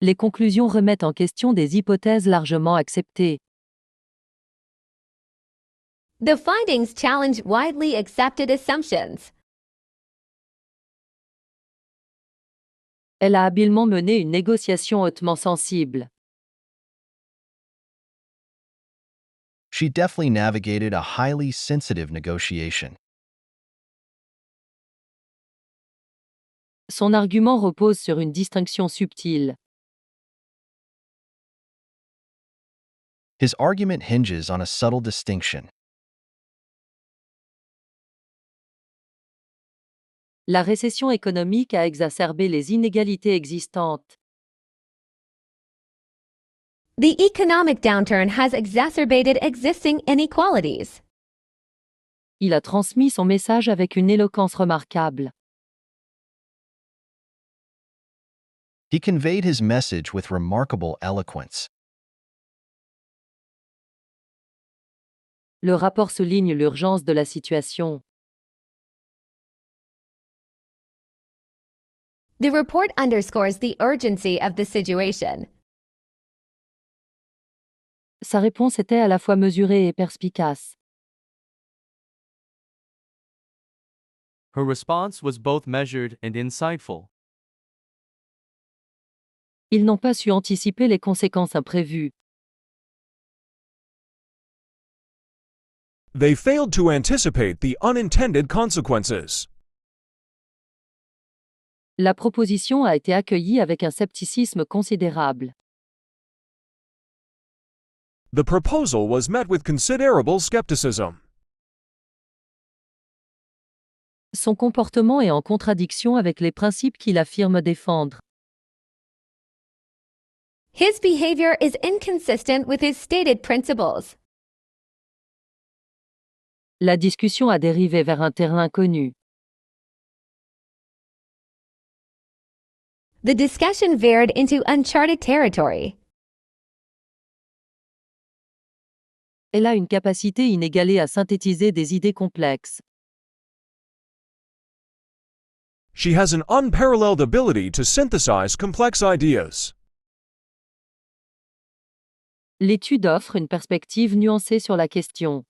Les conclusions remettent en question des hypothèses largement acceptées. The findings challenge widely accepted assumptions. Elle a habilement mené une négociation hautement sensible. She deftly navigated a highly sensitive negotiation. Son argument repose sur une distinction subtile. His argument hinges on a subtle distinction. La récession économique a exacerbé les inégalités existantes. The economic downturn has exacerbated existing inequalities. Il a transmis son message avec une éloquence remarquable. He conveyed his message with remarkable eloquence. Le rapport souligne l'urgence de la situation. The report underscores the urgency of the situation. Sa réponse était à la fois mesurée et perspicace. Her response was both measured and insightful. Ils n'ont pas su anticiper les conséquences imprévues. They failed to anticipate the unintended consequences. La proposition a été accueillie avec un scepticisme considérable. The proposal was met with considerable skepticism. Son comportement est en contradiction avec les principes qu'il affirme défendre. His behavior is inconsistent with his stated principles. La discussion a dérivé vers un terrain inconnu. The discussion veered into uncharted territory. Elle a une capacité inégalée à synthétiser des idées complexes. She has an unparalleled ability to synthesize complex ideas. L'étude offre une perspective nuancée sur la question.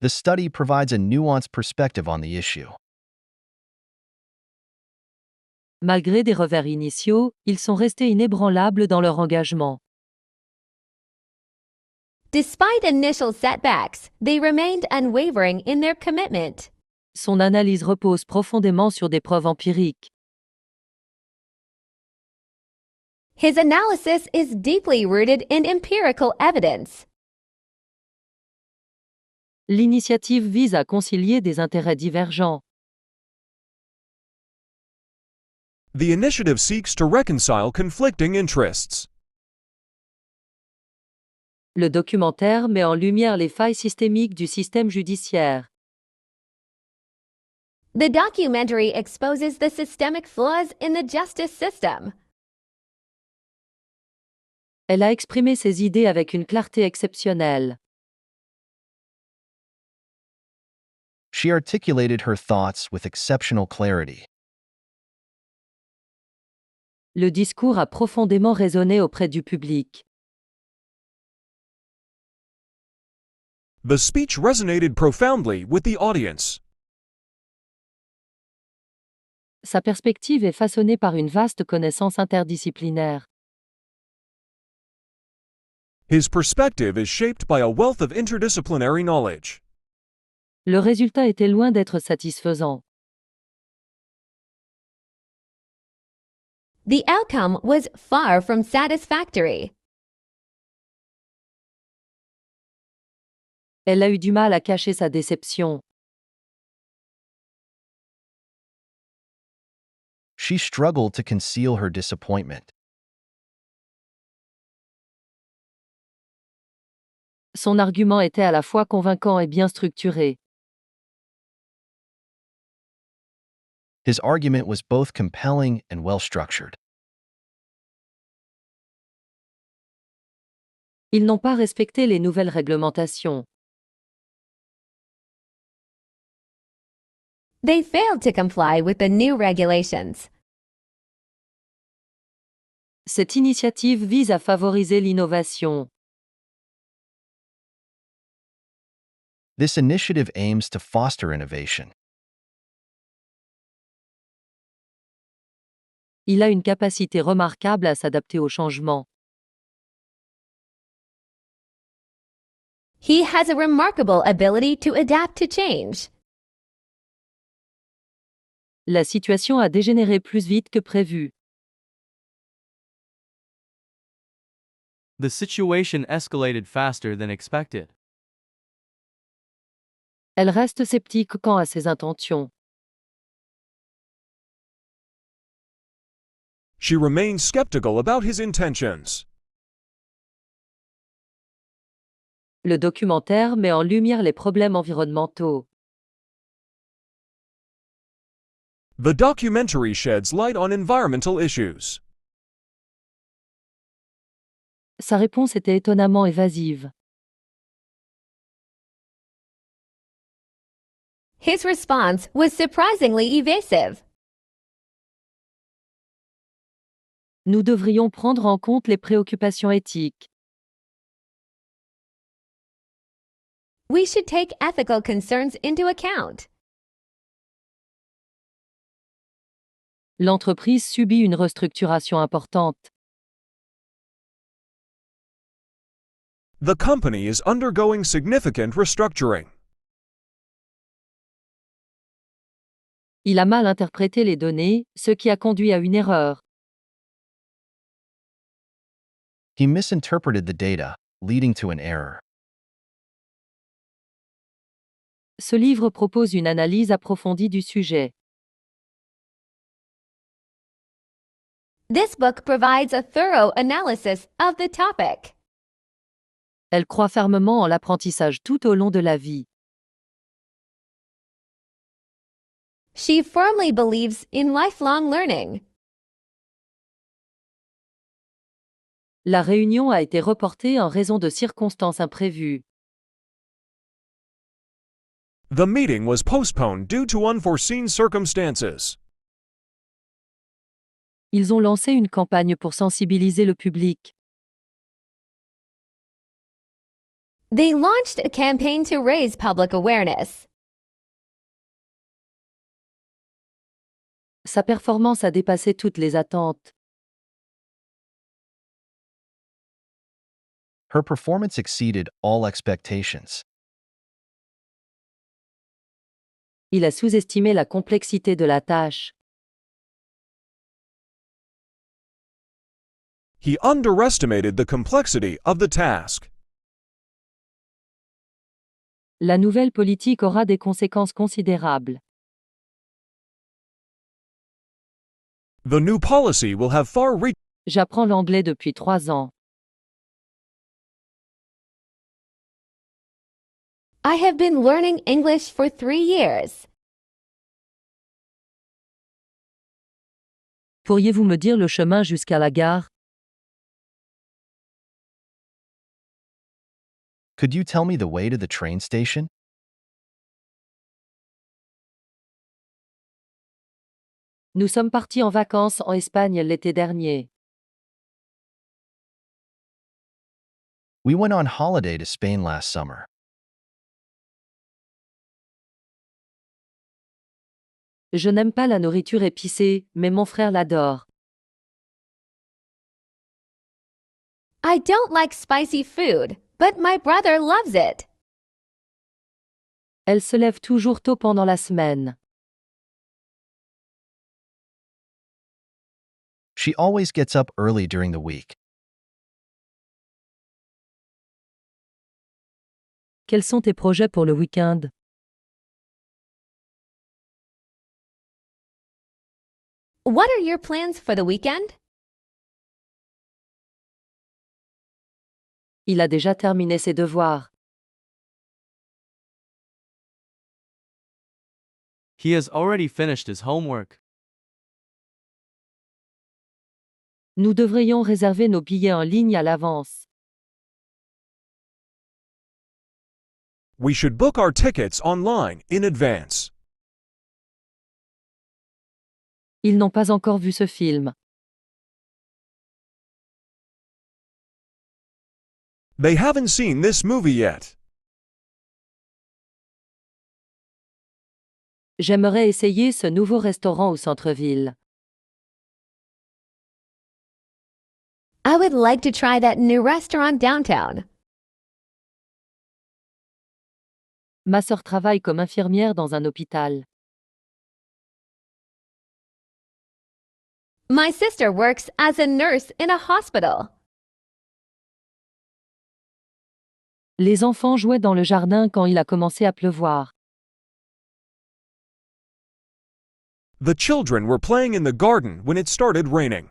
The study provides a nuanced perspective on the issue. Malgré des revers initiaux, ils sont restés inébranlables dans leur engagement. Despite initial setbacks, they remained unwavering in their commitment. Son analyse repose profondément sur des preuves empiriques. His analysis is deeply rooted in empirical evidence. L'initiative vise à concilier des intérêts divergents. The initiative seeks to reconcile conflicting interests. Le documentaire met en lumière les failles systémiques du système judiciaire. The documentary exposes the systemic flaws in the justice system. Elle a exprimé ses idées avec une clarté exceptionnelle. She articulated her thoughts with exceptional clarity. Le discours a profondément résonné auprès du public. The speech resonated profoundly with the audience. Sa perspective est façonnée par une vaste connaissance interdisciplinaire. His perspective is shaped by a wealth of interdisciplinary knowledge. Le résultat était loin d'être satisfaisant. The outcome was far from satisfactory. Elle a eu du mal à cacher sa déception. She struggled to conceal her disappointment. Son argument était à la fois convaincant et bien structuré. His argument was both compelling and well-structured. Ils n'ont pas respecté les nouvelles réglementations. They failed to comply with the new regulations. Cette initiative vise à favoriser l'innovation. This initiative aims to foster innovation. Il a une capacité remarquable à s'adapter aux changements. He has a remarkable ability to adapt to change. La situation a dégénéré plus vite que prévu. The situation escalated faster than expected. Elle reste sceptique quant à ses intentions. She remains skeptical about his intentions. Le documentaire met en lumière les problèmes environnementaux. The documentary sheds light on environmental issues. Sa réponse était étonnamment évasive. His response was surprisingly evasive. Nous devrions prendre en compte les préoccupations éthiques. We should take ethical concerns into account. L'entreprise subit une restructuration importante. The company is undergoing significant restructuring. Il a mal interprété les données, ce qui a conduit à une erreur. He misinterpreted the data, leading to an error. Ce livre propose une analyse approfondie du sujet. This book provides a thorough analysis of the topic. Elle croit fermement en l'apprentissage tout au long de la vie. She firmly believes in lifelong learning. La réunion a été reportée en raison de circonstances imprévues. The meeting was postponed due to unforeseen circumstances. Ils ont lancé une campagne pour sensibiliser le public. They launched a campaign to raise public awareness. Sa performance a dépassé toutes les attentes. Her performance exceeded all expectations. Il a sous-estimé la complexité de la tâche. He underestimated the complexity of the task. La nouvelle politique aura des conséquences considérables. The new policy will have far-reaching. J'apprends l'anglais depuis 3 ans. I have been learning English for 3 years. Pourriez-vous me dire le chemin jusqu'à la gare? Could you tell me the way to the train station? Nous sommes partis en vacances en Espagne l'été dernier. We went on holiday to Spain last summer. Je n'aime pas la nourriture épicée, mais mon frère l'adore. I don't like spicy food, but my brother loves it. Elle se lève toujours tôt pendant la semaine. She always gets up early during the week. Quels sont tes projets pour le week-end? What are your plans for the weekend? Il a déjà terminé ses devoirs. He has already finished his homework. Nous devrions réserver nos billets en ligne à l'avance. We should book our tickets online in advance. Ils n'ont pas encore vu ce film. They haven't seen this movie yet. J'aimerais essayer ce nouveau restaurant au centre-ville. I would like to try that new restaurant downtown. Ma sœur travaille comme infirmière dans un hôpital. My sister works as a nurse in a hospital. Les enfants jouaient dans le jardin quand il a commencé à pleuvoir. The children were playing in the garden when it started raining.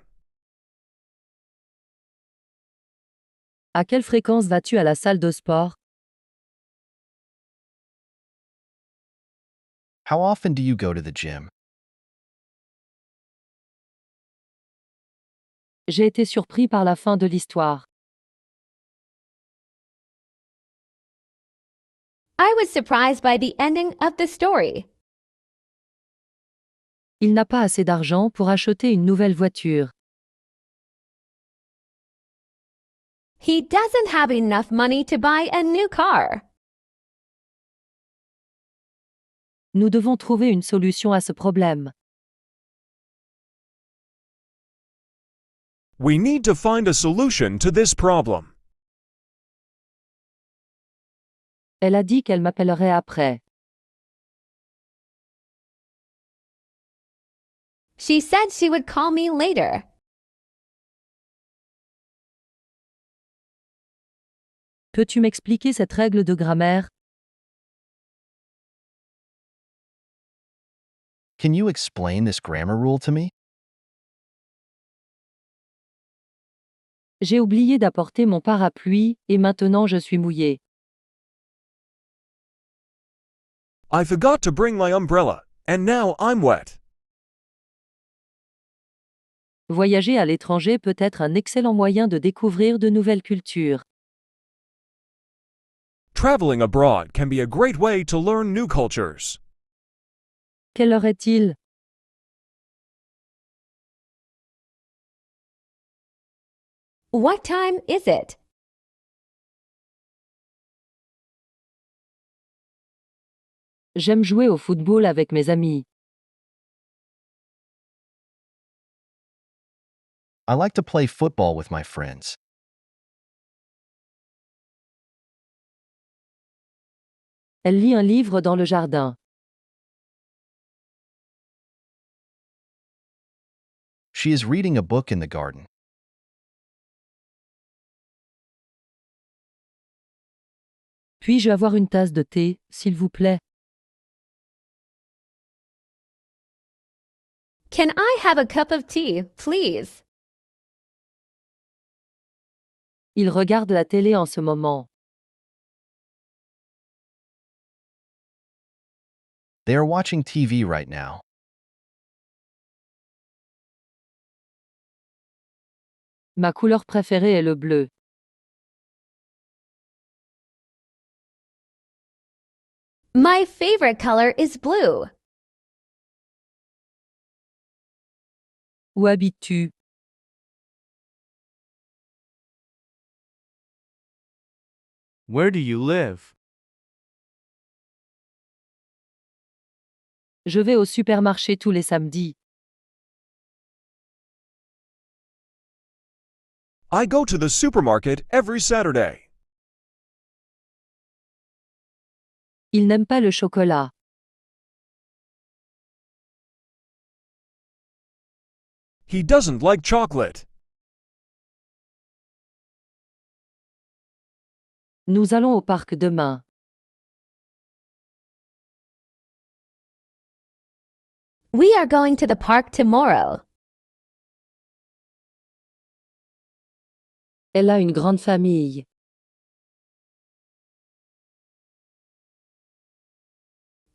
À quelle fréquence vas-tu à la salle de sport? How often do you go to the gym? J'ai été surpris par la fin de l'histoire. I was surprised by the ending of the story. Il n'a pas assez d'argent pour acheter une nouvelle voiture. He doesn't have enough money to buy a new car. Nous devons trouver une solution à ce problème. We need to find a solution to this problem. Elle a dit qu'elle m'appellerait après. She said she would call me later. Peux-tu m'expliquer cette règle de grammaire? Can you explain this grammar rule to me? J'ai oublié d'apporter mon parapluie, et maintenant je suis mouillé. I forgot to bring my umbrella, and now I'm wet. Voyager à l'étranger peut être un excellent moyen de découvrir de nouvelles cultures. Traveling abroad can be a great way to learn new cultures. Quelle heure est-il? What time is it? J'aime jouer au football avec mes amis. I like to play football with my friends. Elle lit un livre dans le jardin. She is reading a book in the garden. Puis-je avoir une tasse de thé, s'il vous plaît? Can I have a cup of tea, please? Il regarde la télé en ce moment. They are watching TV right now. Ma couleur préférée est le bleu. My favorite color is blue. Où habites-tu? Where do you live? Je vais au supermarché tous les samedis. I go to the supermarket every Saturday. Il n'aime pas le chocolat. He doesn't like chocolate. Nous allons au parc demain. We are going to the park tomorrow. Elle a une grande famille.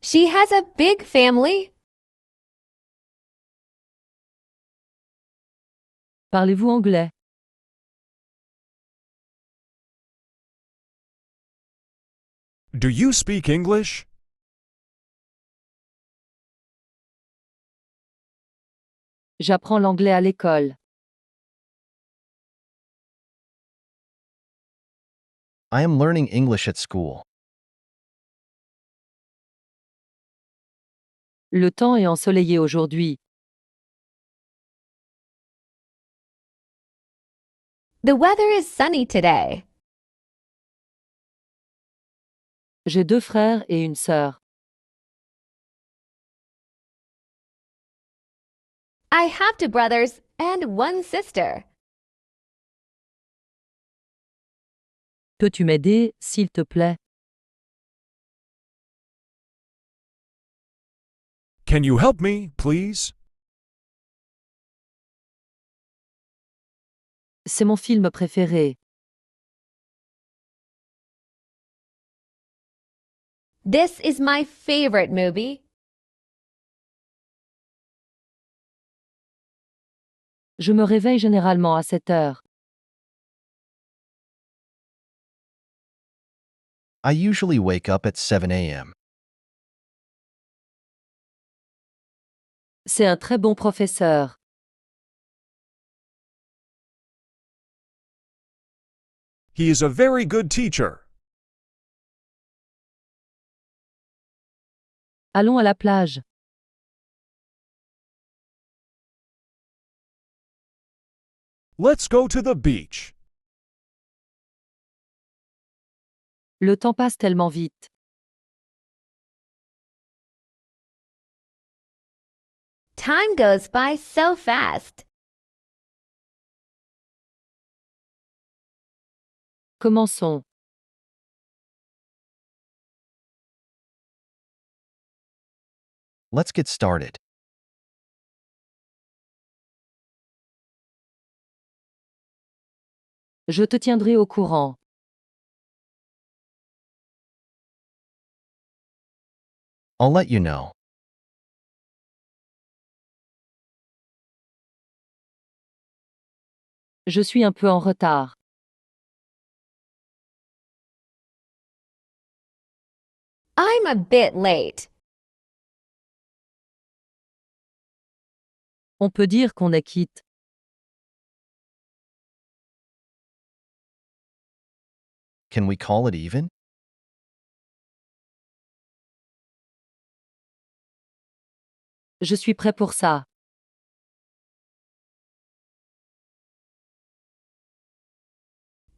She has a big family. Parlez-vous anglais? Do you speak English? J'apprends l'anglais à l'école. I am learning English at school. Le temps est ensoleillé aujourd'hui. The weather is sunny today. J'ai 2 frères et une sœur. I have 2 brothers and 1 sister. Peux-tu m'aider, s'il te plaît? Can you help me, please? C'est mon film préféré. This is my favorite movie. Je me réveille généralement à 7 heures. I usually wake up at 7 a.m. C'est un très bon professeur. He is a very good teacher. Allons à la plage. Let's go to the beach. Le temps passe tellement vite. Time goes by so fast. Commençons. Let's get started. Je te tiendrai au courant. I'll let you know. Je suis un peu en retard. I'm a bit late. On peut dire qu'on est quitte. Can we call it even? Je suis prêt pour ça.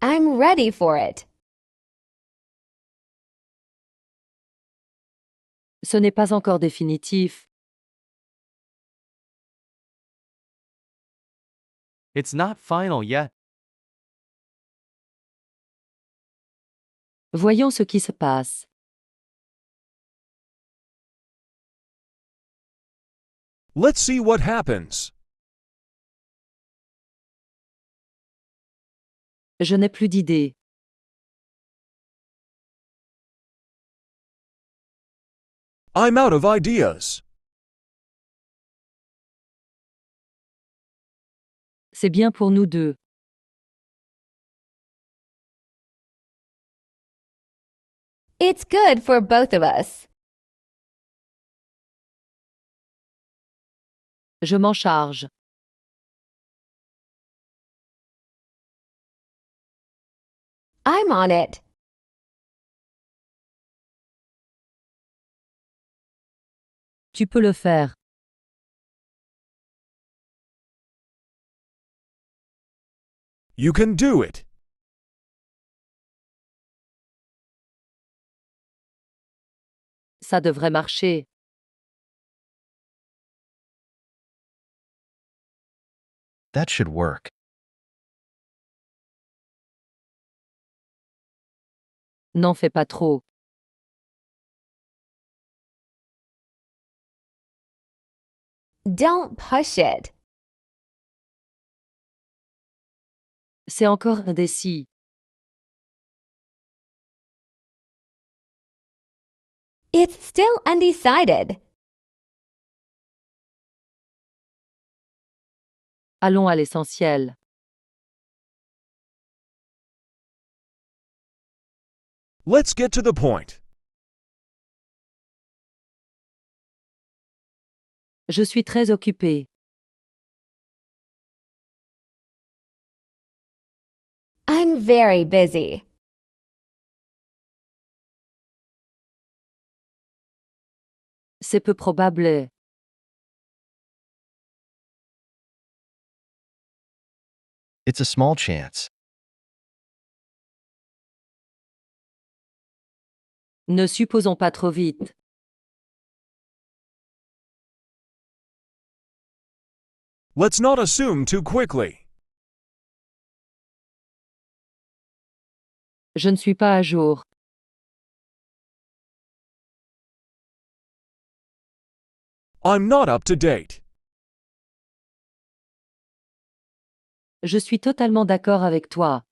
I'm ready for it. Ce n'est pas encore définitif. It's not final yet. Voyons ce qui se passe. Let's see what happens. Je n'ai plus d'idée. I'm out of ideas. C'est bien pour nous deux. It's good for both of us. Je m'en charge. I'm on it. Tu peux le faire. You can do it. Ça devrait marcher. That should work. N'en fais pas trop. Don't push it. C'est encore indécis. It's still undecided. Allons à l'essentiel. Let's get to the point. Je suis très occupée. I'm very busy. C'est peu probable. It's a small chance. Ne supposons pas trop vite. Let's not assume too quickly. Je ne suis pas à jour. I'm not up to date. Je suis totalement d'accord avec toi.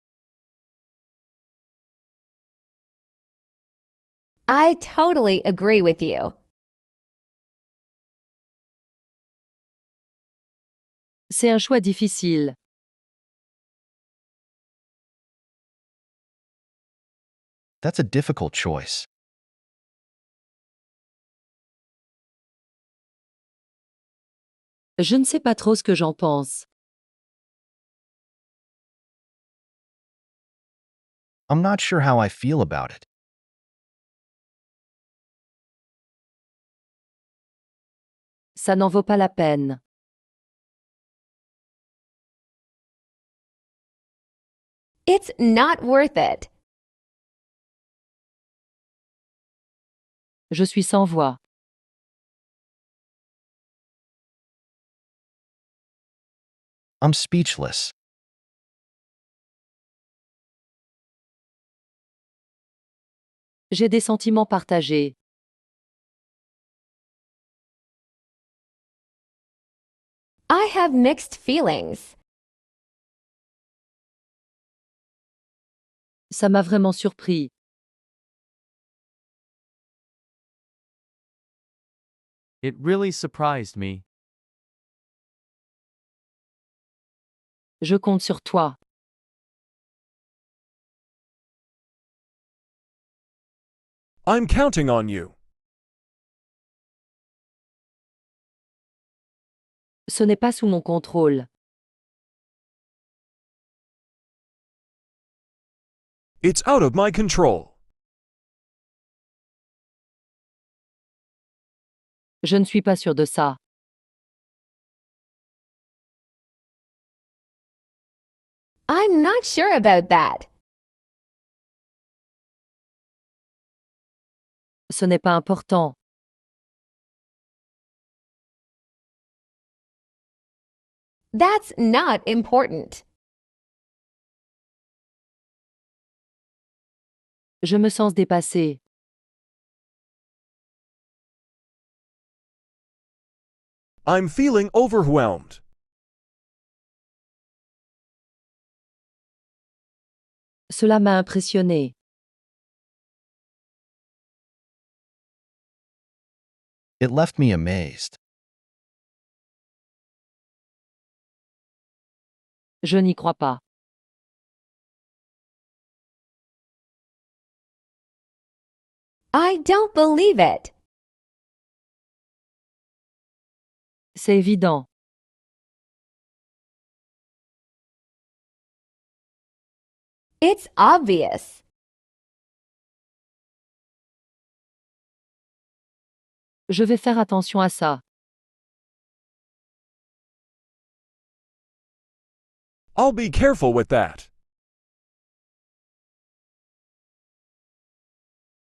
I totally agree with you. C'est un choix difficile. That's a difficult choice. Je ne sais pas trop ce que j'en pense. I'm not sure how I feel about it. Ça n'en vaut pas la peine. It's not worth it. Je suis sans voix. I'm speechless. J'ai des sentiments partagés. I have mixed feelings. Ça m'a vraiment surpris. It really surprised me. Je compte sur toi. I'm counting on you. Ce n'est pas sous mon contrôle. It's out of my control. Je ne suis pas sûr de ça. I'm not sure about that. Ce n'est pas important. That's not important. Je me sens dépassée. I'm feeling overwhelmed. Cela m'a impressionné. It left me amazed. Je n'y crois pas. I don't believe it. C'est évident. It's obvious. Je vais faire attention à ça. I'll be careful with that.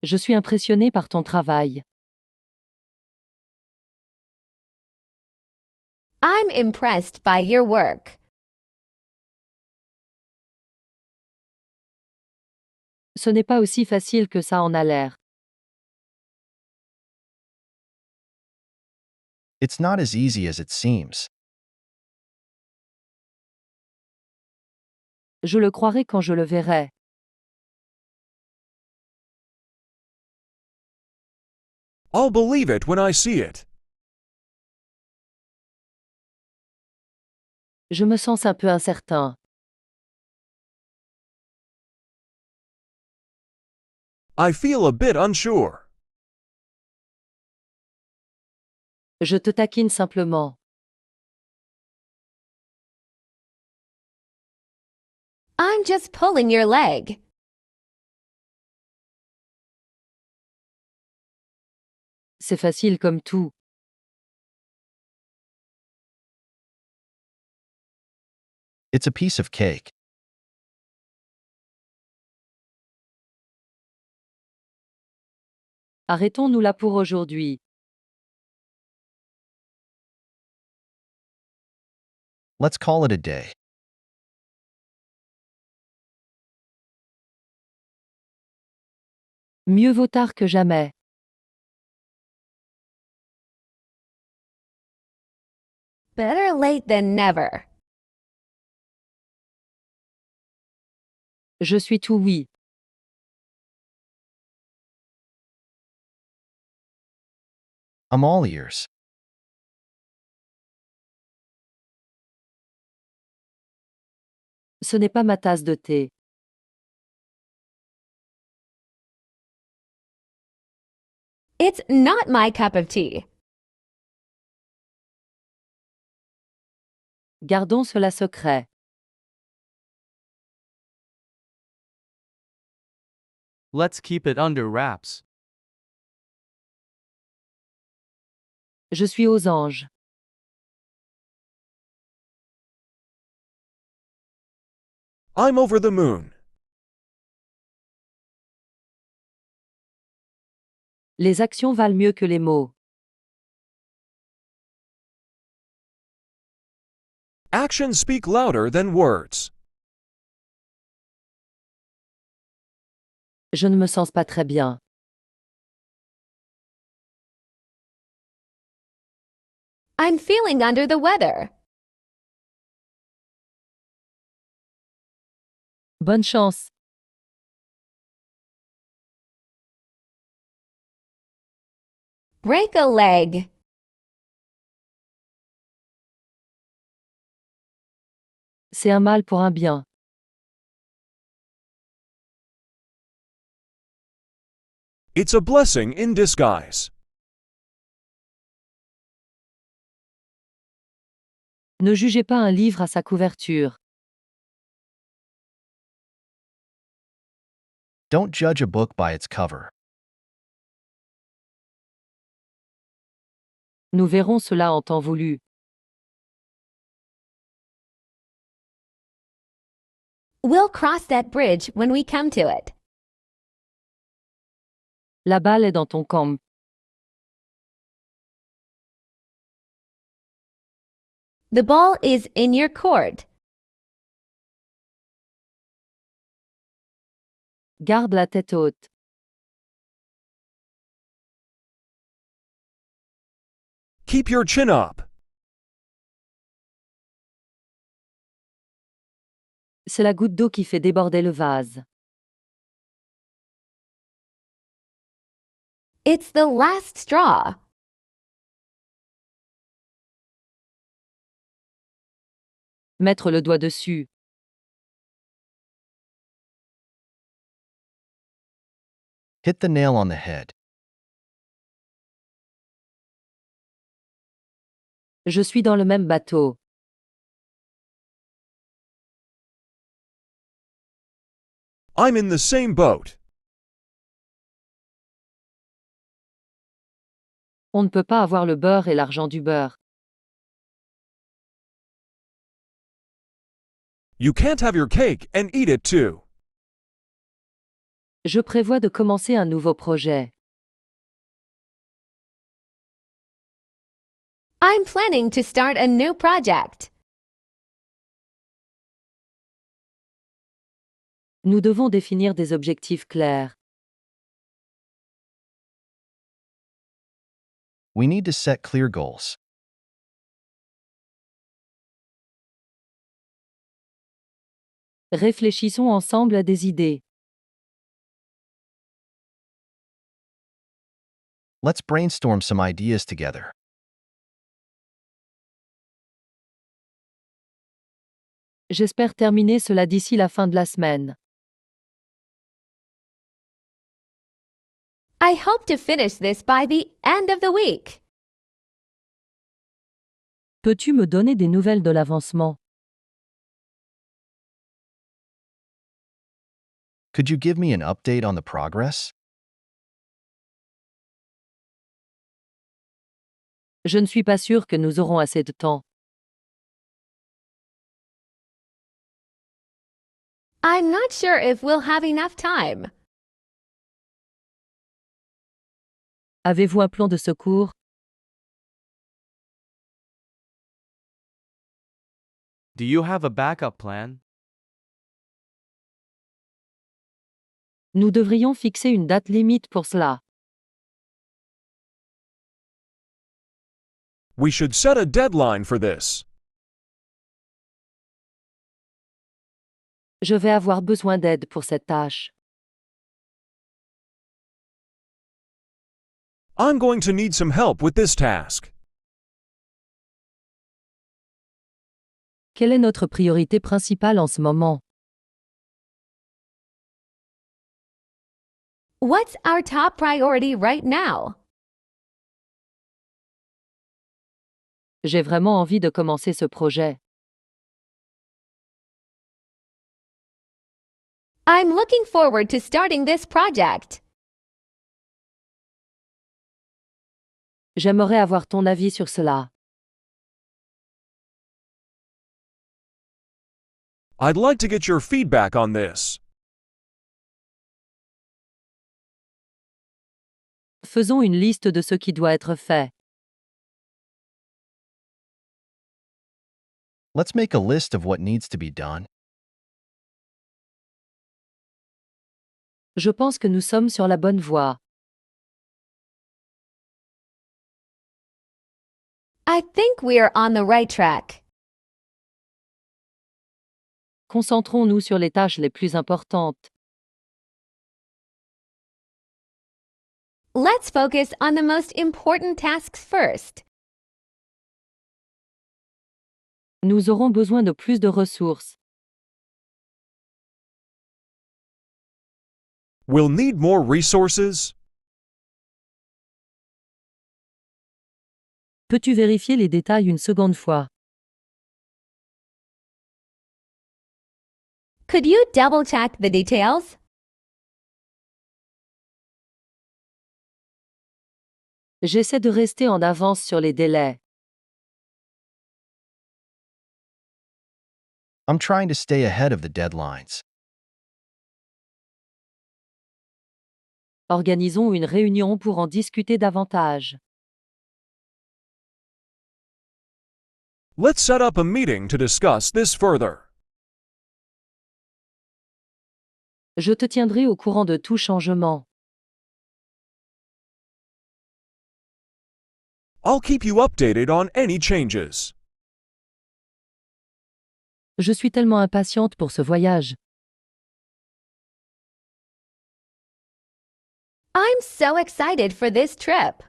Je suis impressionné par ton travail. I'm impressed by your work. Ce n'est pas aussi facile que ça en a l'air. It's not as easy as it seems. Je le croirai quand je le verrai. I'll believe it when I see it. Je me sens un peu incertain. I feel a bit unsure. Je te taquine simplement. I'm just pulling your leg. C'est facile comme tout. It's a piece of cake. Arrêtons-nous là pour aujourd'hui. Let's call it a day. Mieux vaut tard que jamais. Better late than never. Je suis tout oui. I'm all ears. Ce n'est pas ma tasse de thé. It's not my cup of tea. Gardons cela secret. Let's keep it under wraps. Je suis aux anges. I'm over the moon. Les actions valent mieux que les mots. Actions speak louder than words. Je ne me sens pas très bien. I'm feeling under the weather. Bonne chance. Break a leg. C'est un mal pour un bien. It's a blessing in disguise. Ne jugez pas un livre à sa couverture. Don't judge a book by its cover. Nous verrons cela en temps voulu. We'll cross that bridge when we come to it. La balle est dans ton camp. The ball is in your court. Garde la tête haute. Keep your chin up. C'est la goutte d'eau qui fait déborder le vase. It's the last straw. Mettre le doigt dessus. Hit the nail on the head. Je suis dans le même bateau. I'm in the same boat. On ne peut pas avoir le beurre et l'argent du beurre. You can't have your cake and eat it too. Je prévois de commencer un nouveau projet. I'm planning to start a new project. Nous devons définir des objectifs clairs. We need to set clear goals. Réfléchissons ensemble à des idées. Let's brainstorm some ideas together. J'espère terminer cela d'ici la fin de la semaine. I hope to finish this by the end of the week. Peux-tu me donner des nouvelles de l'avancement? Could you give me an update on the progress? Je ne suis pas sûr que nous aurons assez de temps. I'm not sure if we'll have enough time. Avez-vous un plan de secours? Do you have a backup plan? Nous devrions fixer une date limite pour cela. We should set a deadline for this. Je vais avoir besoin d'aide pour cette tâche. I'm going to need some help with this task. Quelle est notre priorité principale en ce moment? What's our top priority right now? J'ai vraiment envie de commencer ce projet. I'm looking forward to starting this project. J'aimerais avoir ton avis sur cela. I'd like to get your feedback on this. Faisons une liste de ce qui doit être fait. Let's make a list of what needs to be done. Je pense que nous sommes sur la bonne voie. I think we're on the right track. Concentrons-nous sur les tâches les plus importantes. Let's focus on the most important tasks first. Nous aurons besoin de plus de ressources. We'll need more resources. Peux-tu vérifier les détails une seconde fois? Could you double-check the details? J'essaie de rester en avance sur les délais. I'm trying to stay ahead of the deadlines. Organisons une réunion pour en discuter davantage. Let's set up a meeting to discuss this further. Je te tiendrai au courant de tout changement. I'll keep you updated on any changes. Je suis tellement impatiente pour ce voyage. I'm so excited for this trip.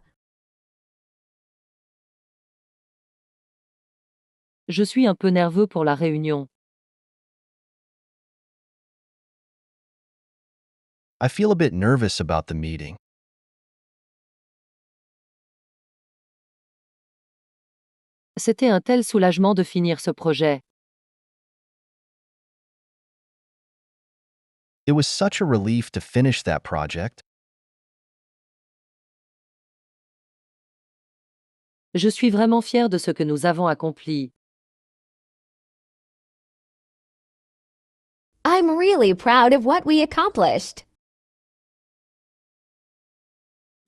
Je suis un peu nerveux pour la réunion. I feel a bit nervous about the meeting. C'était un tel soulagement de finir ce projet. It was such a relief to finish that project. Je suis vraiment fière de ce que nous avons accompli. I'm really proud of what we accomplished.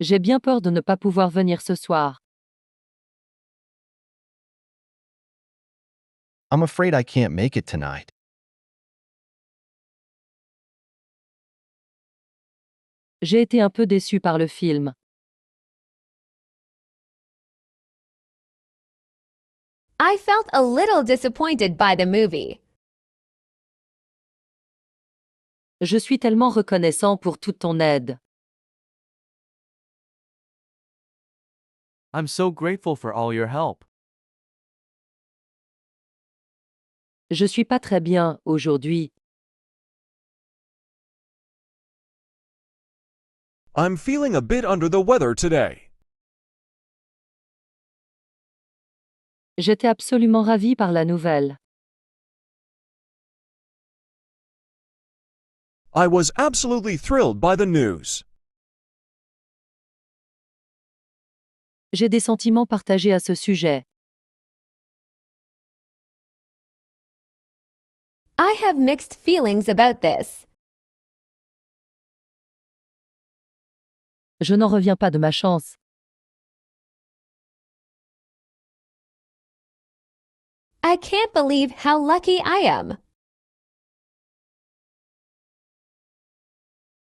J'ai bien peur de ne pas pouvoir venir ce soir. I'm afraid I can't make it tonight. J'ai été un peu déçue par le film. I felt a little disappointed by the movie. Je suis tellement reconnaissant pour toute ton aide. I'm so grateful for all your help. Je suis pas très bien, aujourd'hui. I'm feeling a bit under the weather today. J'étais absolument ravie par la nouvelle. I was absolutely thrilled by the news. J'ai des sentiments partagés à ce sujet. I have mixed feelings about this. Je n'en reviens pas de ma chance. I can't believe how lucky I am.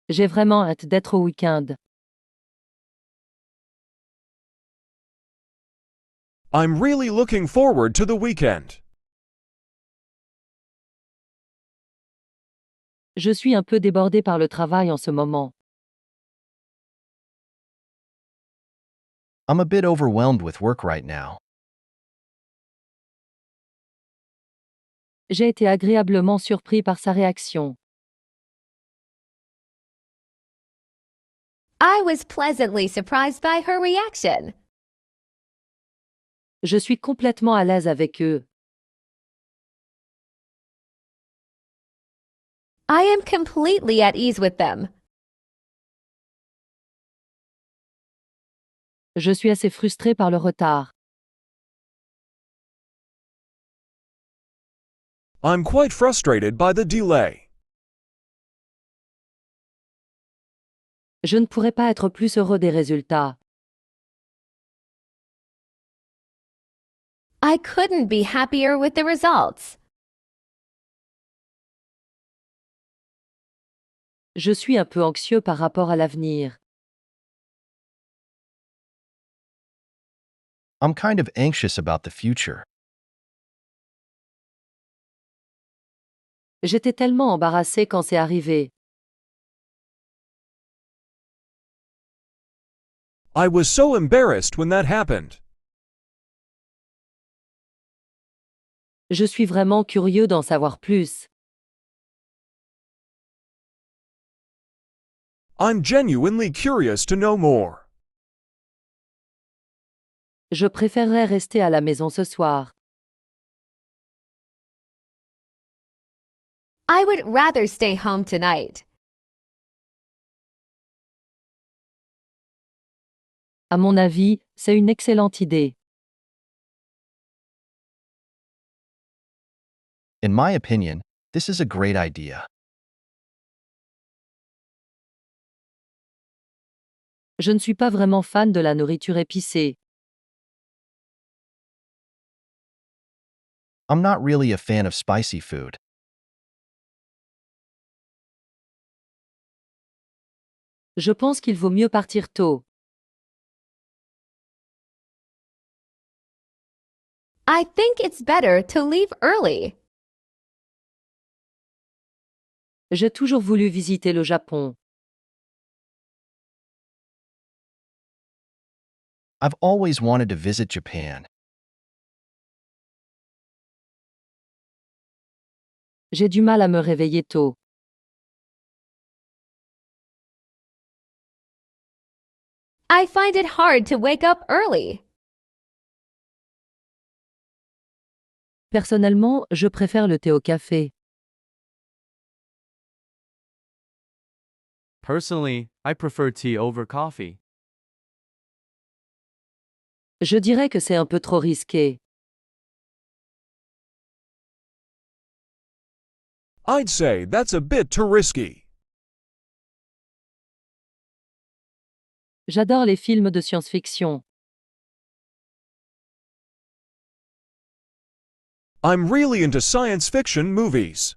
J'ai vraiment hâte d'être au week-end. I'm really looking forward to the weekend. Je suis un peu débordé par le travail en ce moment. I'm a bit overwhelmed with work right now. J'ai été agréablement surpris par sa réaction. I was pleasantly surprised by her reaction. Je suis complètement à l'aise avec eux. I am completely at ease with them. Je suis assez frustré par le retard. I'm quite frustrated by the delay. Je ne pourrais pas être plus heureux des résultats. I couldn't be happier with the results. Je suis un peu anxieux par rapport à l'avenir. I'm kind of anxious about the future. J'étais tellement embarrassé quand c'est arrivé. I was so embarrassed when that happened. Je suis vraiment curieux d'en savoir plus. I'm genuinely curious to know more. Je préférerais rester à la maison ce soir. I would rather stay home tonight. À mon avis, c'est une excellente idée. In my opinion, this is a great idea. Je ne suis pas vraiment fan de la nourriture épicée. I'm not really a fan of spicy food. Je pense qu'il vaut mieux partir tôt. I think it's better to leave early. J'ai toujours voulu visiter le Japon. I've always wanted to visit Japan. J'ai du mal à me réveiller tôt. I find it hard to wake up early. Personnellement, je préfère le thé au café. Personally, I prefer tea over coffee. Je dirais que c'est un peu trop risqué. I'd say that's a bit too risky. J'adore les films de science-fiction. I'm really into science fiction movies.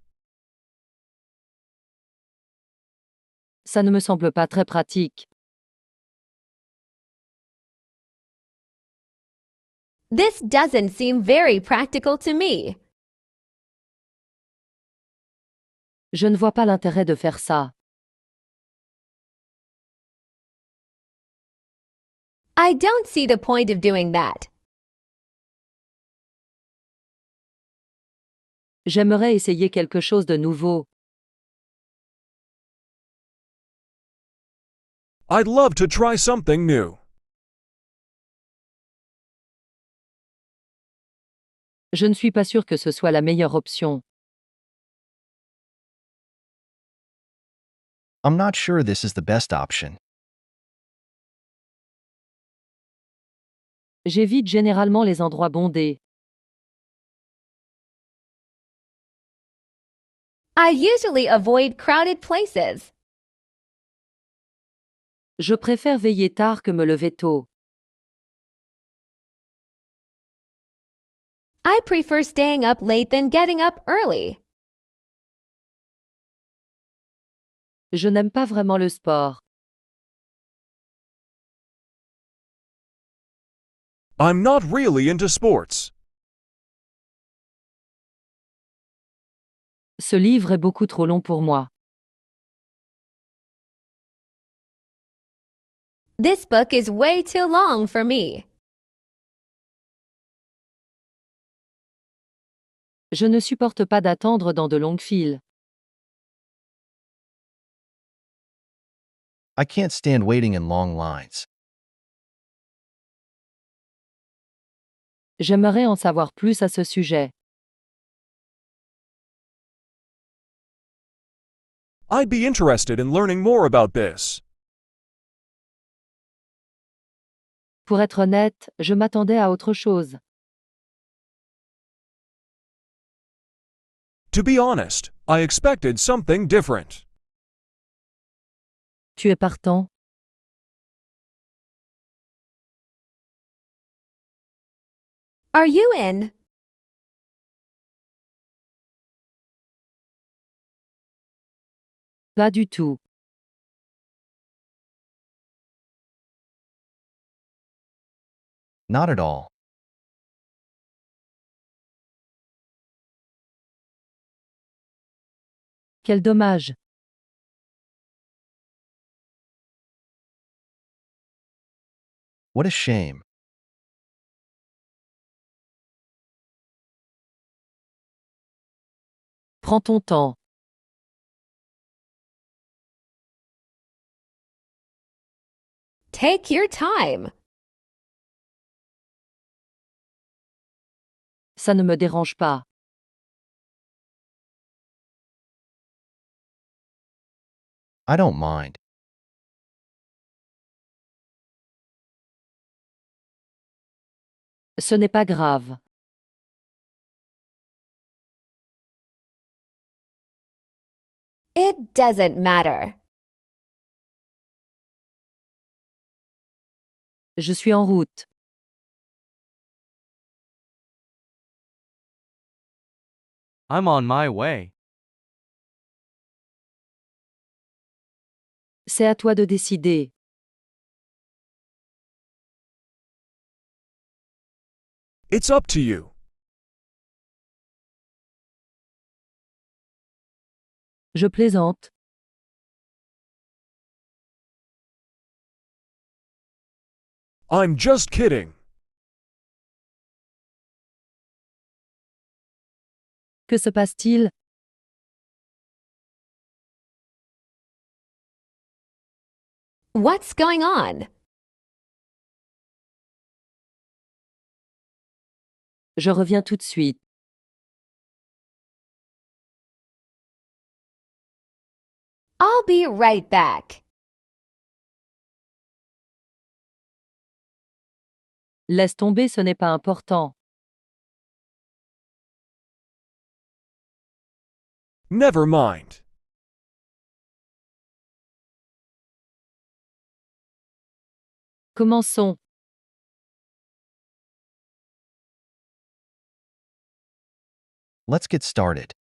Ça ne me semble pas très pratique. This doesn't seem very practical to me. Je ne vois pas l'intérêt de faire ça. I don't see the point of doing that. J'aimerais essayer quelque chose de nouveau. I'd love to try something new. Je ne suis pas sûr que ce soit la meilleure option. I'm not sure this is the best option. J'évite généralement les endroits bondés. I usually avoid crowded places. Je préfère veiller tard que me lever tôt. I prefer staying up late than getting up early. Je n'aime pas vraiment le sport. I'm not really into sports. Ce livre est beaucoup trop long pour moi. This book is way too long for me. Je ne supporte pas d'attendre dans de longues files. I can't stand waiting in long lines. J'aimerais en savoir plus à ce sujet. I'd be interested in learning more about this. Pour être honnête, je m'attendais à autre chose. To be honest, I expected something different. Tu es partant? Are you in? Pas du tout. Not at all. Quel dommage. What a shame. Prends ton temps. Take your time. Ça ne me dérange pas. I don't mind. Ce n'est pas grave. It doesn't matter. Je suis en route. I'm on my way. C'est à toi de décider. It's up to you. Je plaisante. I'm just kidding. Que se passe-t-il? What's going on? Je reviens tout de suite. I'll be right back. Laisse tomber, ce n'est pas important. Never mind. Commençons. Let's get started.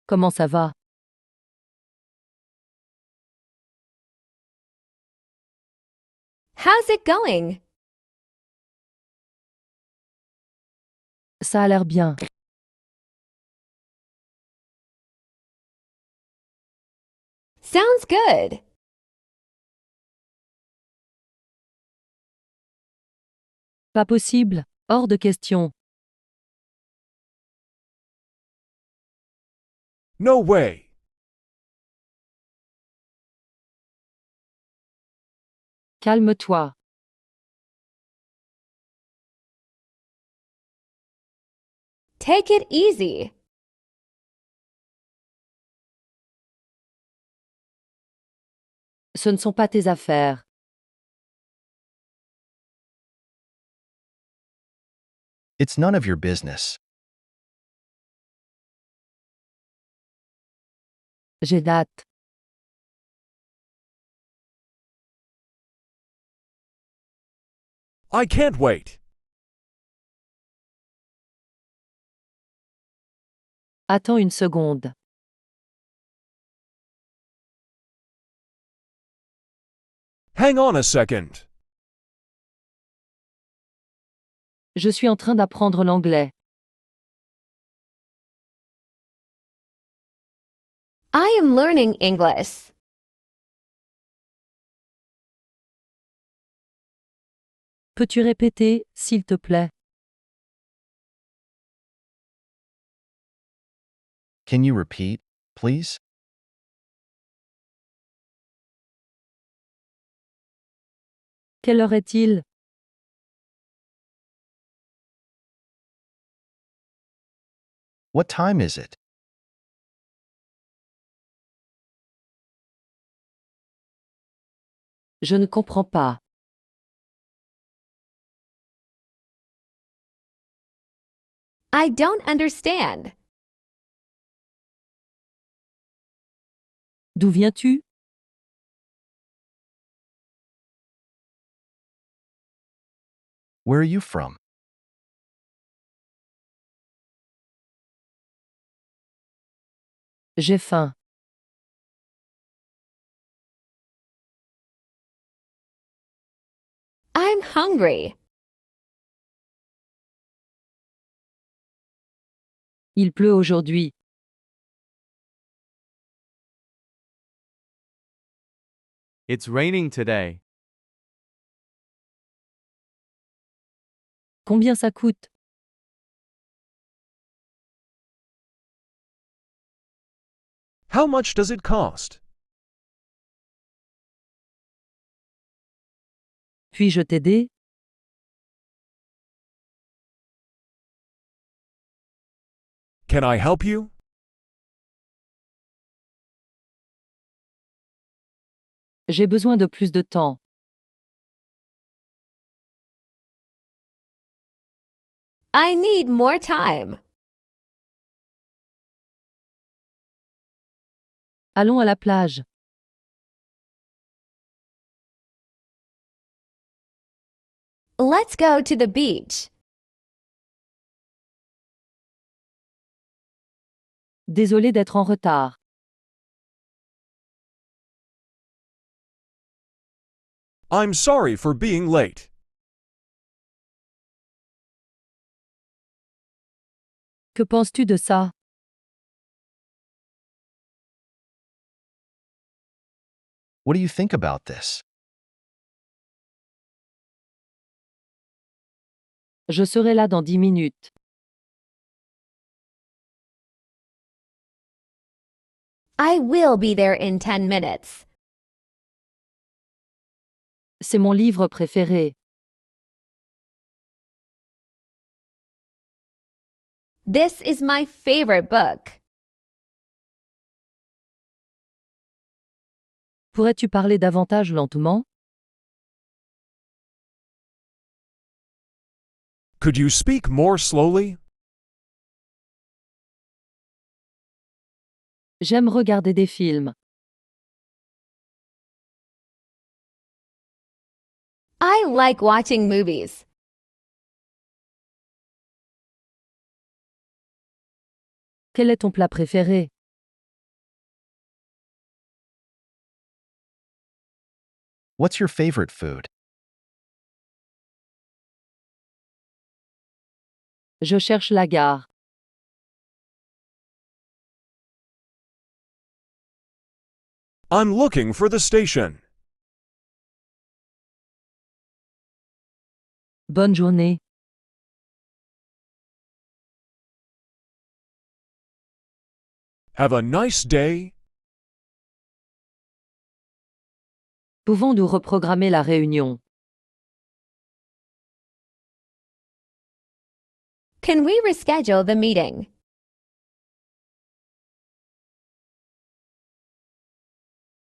Comment ça va? How's it going? Ça a l'air bien. Sounds good. Pas possible. Hors de question. No way. Calme-toi. Take it easy. Ce ne sont pas tes affaires. It's none of your business. J'ai hâte. I can't wait. Attends une seconde. Hang on a second. Je suis en train d'apprendre l'anglais. I am learning English. Peux-tu répéter, s'il te plaît? Can you repeat, please? Quelle heure est-il? What time is it? Je ne comprends pas. I don't understand. D'où viens-tu? Where are you from? J'ai faim. I'm hungry. Il pleut aujourd'hui. It's raining today. Combien ça coûte? How much does it cost? Puis-je t'aider? Can I help you? J'ai besoin de plus de temps. I need more time. Allons à la plage. Let's go to the beach. Désolé d'être en retard. I'm sorry for being late. Que penses-tu de ça? What do you think about this? Je serai là dans 10 minutes. I will be there in 10 minutes. C'est mon livre préféré. This is my favorite book. Pourrais-tu parler davantage lentement? Could you speak more slowly? J'aime regarder des films. I like watching movies. Quel est ton plat préféré? What's your favorite food? Je cherche la gare. I'm looking for the station. Bonne journée. Have a nice day. Pouvons-nous reprogrammer la réunion? Can we reschedule the meeting?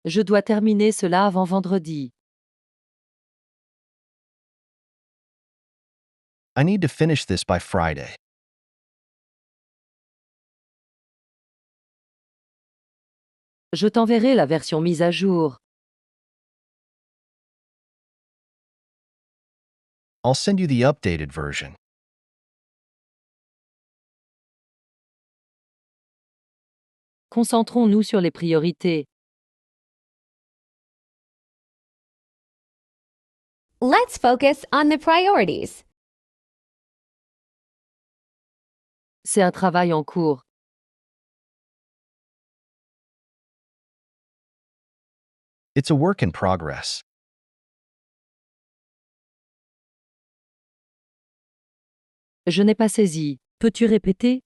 Je dois terminer cela avant vendredi. I need to finish this by Friday. Je t'enverrai la version mise à jour. I'll send you the updated version. Concentrons-nous sur les priorités. Let's focus on the priorities. C'est un travail en cours. It's a work in progress. Je n'ai pas saisi. Peux-tu répéter?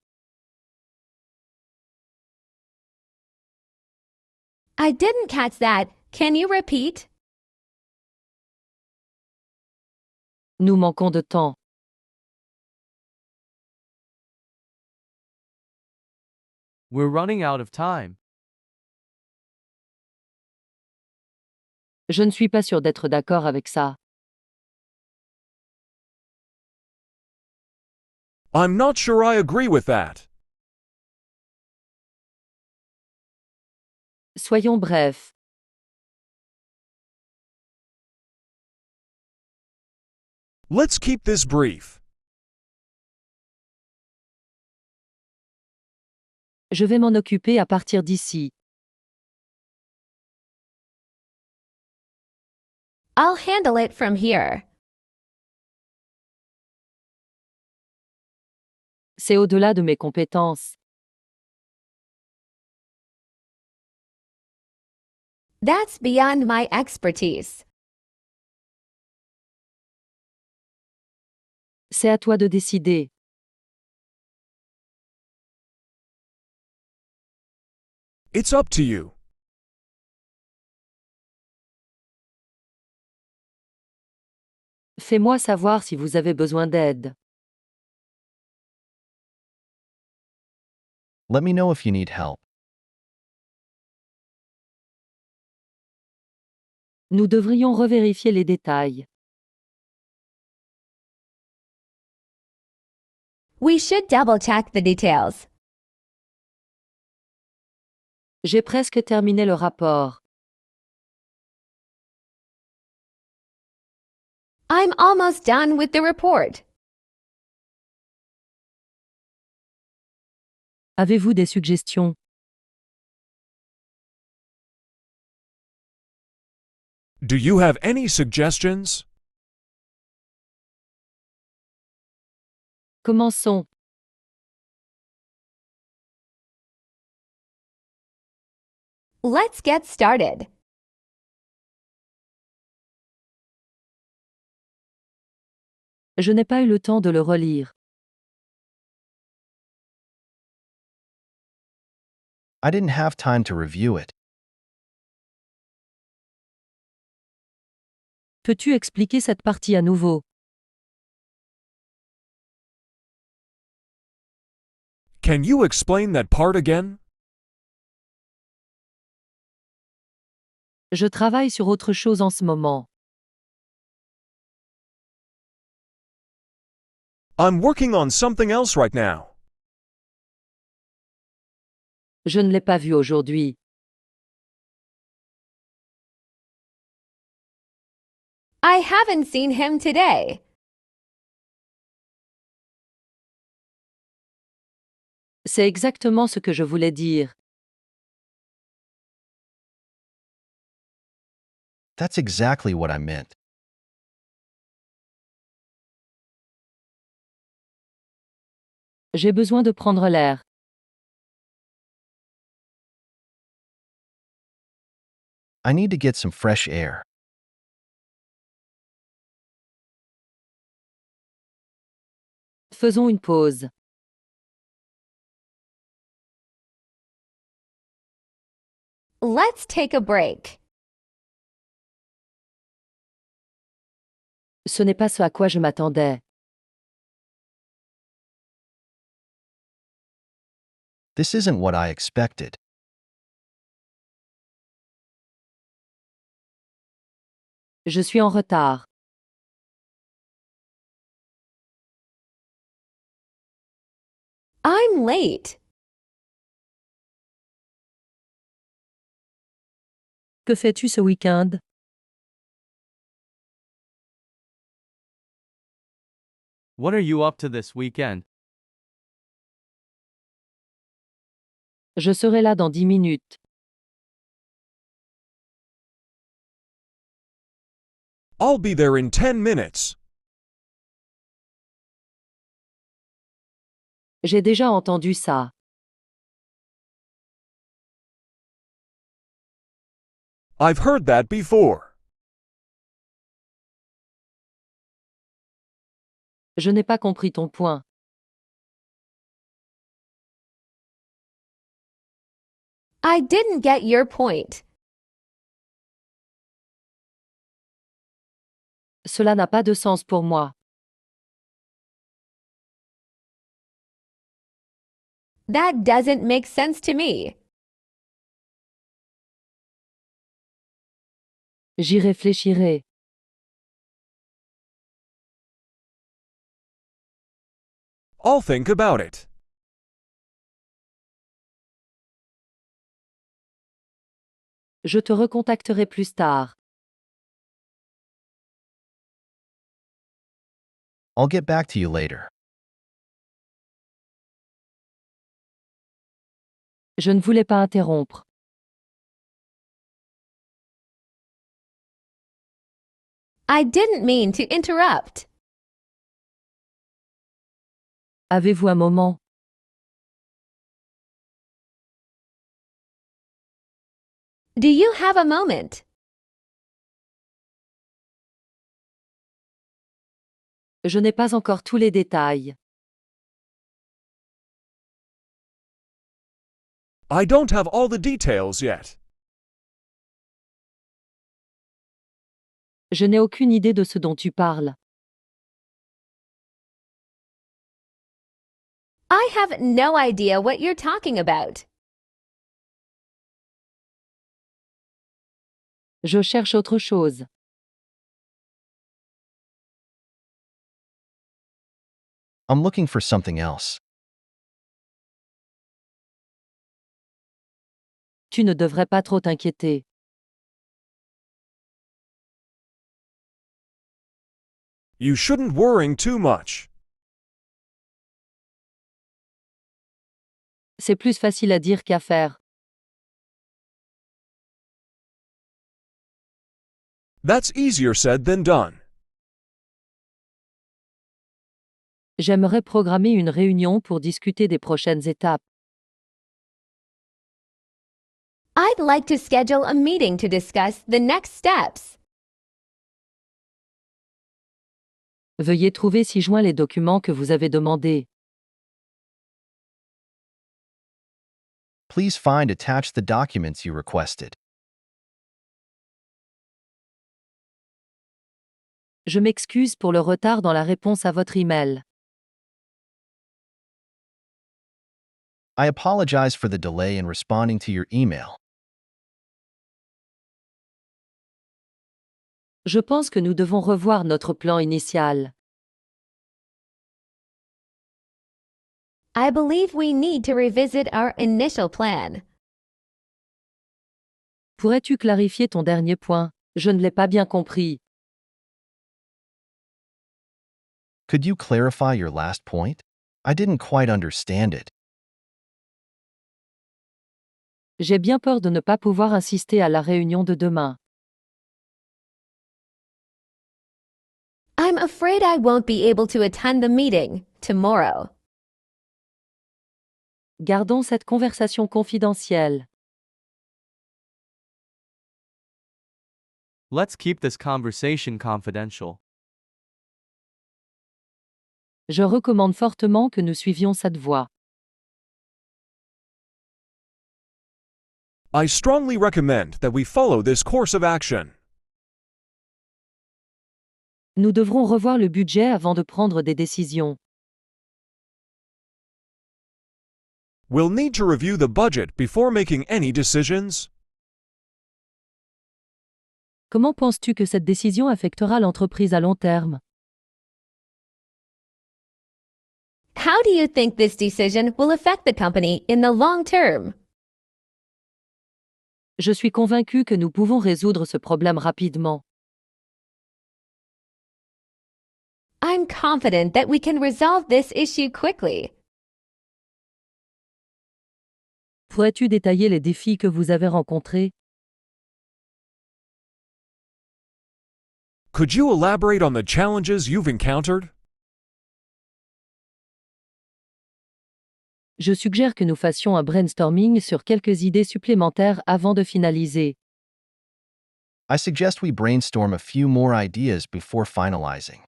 I didn't catch that. Can you repeat? Nous manquons de temps. We're running out of time. Je ne suis pas sûr d'être d'accord avec ça. I'm not sure I agree with that. Soyons brefs. Let's keep this brief. Je vais m'en occuper à partir d'ici. I'll handle it from here. C'est au-delà de mes compétences. That's beyond my expertise. C'est à toi de décider. It's up to you. Fais-moi savoir si vous avez besoin d'aide. Let me know if you need help. Nous devrions revérifier les détails. We should double-check the details. J'ai presque terminé le rapport. I'm almost done with the report. Avez-vous des suggestions? Do you have any suggestions? Commençons. Let's get started. Je n'ai pas eu le temps de le relire. I didn't have time to review it. Peux-tu expliquer cette partie à nouveau? Can you explain that part again? Je travaille sur autre chose en ce moment. I'm working on something else right now. Je ne l'ai pas vu aujourd'hui. I haven't seen him today. C'est exactement ce que je voulais dire. That's exactly what I meant. J'ai besoin de prendre l'air. I need to get some fresh air. Faisons une pause. Let's take a break. Ce n'est pas ce à quoi je m'attendais. This isn't what I expected. Je suis en retard. I'm late. Que fais-tu ce week-end? What are you up to this weekend? Je serai là dans 10 minutes. I'll be there in 10 minutes. J'ai déjà entendu ça. I've heard that before. Je n'ai pas compris ton point. I didn't get your point. Cela n'a pas de sens pour moi. That doesn't make sense to me. J'y réfléchirai. I'll think about it. Je te recontacterai plus tard. I'll get back to you later. Je ne voulais pas interrompre. I didn't mean to interrupt. Avez-vous un moment? Do you have a moment? Je n'ai pas encore tous les détails. I don't have all the details yet. Je n'ai aucune idée de ce dont tu parles. I have no idea what you're talking about. Je cherche autre chose. I'm looking for something else. Tu ne devrais pas trop t'inquiéter. You shouldn't worrying too much. C'est plus facile à dire qu'à faire. That's easier said than done. J'aimerais programmer une réunion pour discuter des prochaines étapes. I'd like to schedule a meeting to discuss the next steps. Veuillez trouver ci-joint les documents que vous avez demandés. Please find attached the documents you requested. Je m'excuse pour le retard dans la réponse à votre email. I apologize for the delay in responding to your email. Je pense que nous devons revoir notre plan initial. I believe we need to revisit our initial plan. Pourrais-tu clarifier ton dernier point? Je ne l'ai pas bien compris. Could you clarify your last point? I didn't quite understand it. J'ai bien peur de ne pas pouvoir insister à la réunion de demain. I'm afraid I won't be able to attend the meeting tomorrow. Gardons cette conversation confidentielle. Let's keep this conversation confidential. Je recommande fortement que nous suivions cette voie. I strongly recommend that we follow this course of action. Nous devrons revoir le budget avant de prendre des décisions. We'll need to review the budget before making any decisions. Comment penses-tu que cette décision affectera l'entreprise à long terme? How do you think this decision will affect the company in the long term? Je suis convaincu que nous pouvons résoudre ce problème rapidement. I'm confident that we can resolve this issue quickly. Pourrais-tu détailler les défis que vous avez rencontrés? Could you elaborate on the challenges you've encountered? Je suggère que nous fassions un brainstorming sur quelques idées supplémentaires avant de finaliser. I suggest we brainstorm a few more ideas before finalizing.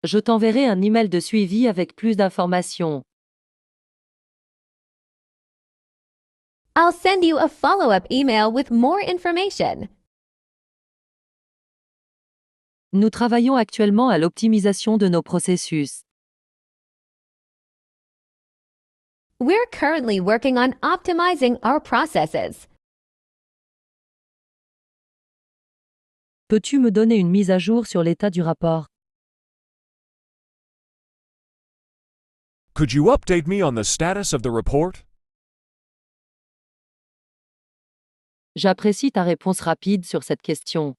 Je t'enverrai un email de suivi avec plus d'informations. I'll send you a follow-up email with more information. Nous travaillons actuellement à l'optimisation de nos processus. We're currently working on optimizing our processes. Peux-tu me donner une mise à jour sur l'état du rapport? Could you update me on the status of the report? J'apprécie ta réponse rapide sur cette question.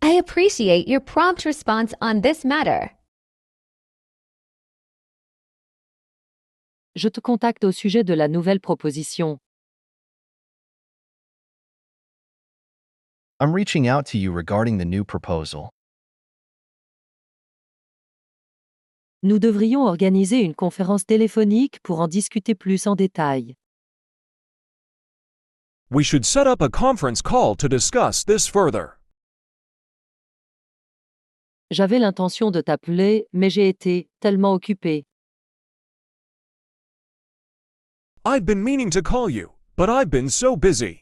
I appreciate your prompt response on this matter. Je te contacte au sujet de la nouvelle proposition. I'm reaching out to you regarding the new proposal. Nous devrions organiser une conférence téléphonique pour en discuter plus en détail. We should set up a conference call to discuss this further. J'avais l'intention de t'appeler, mais j'ai été tellement occupé. I'd been meaning to call you, but I've been so busy.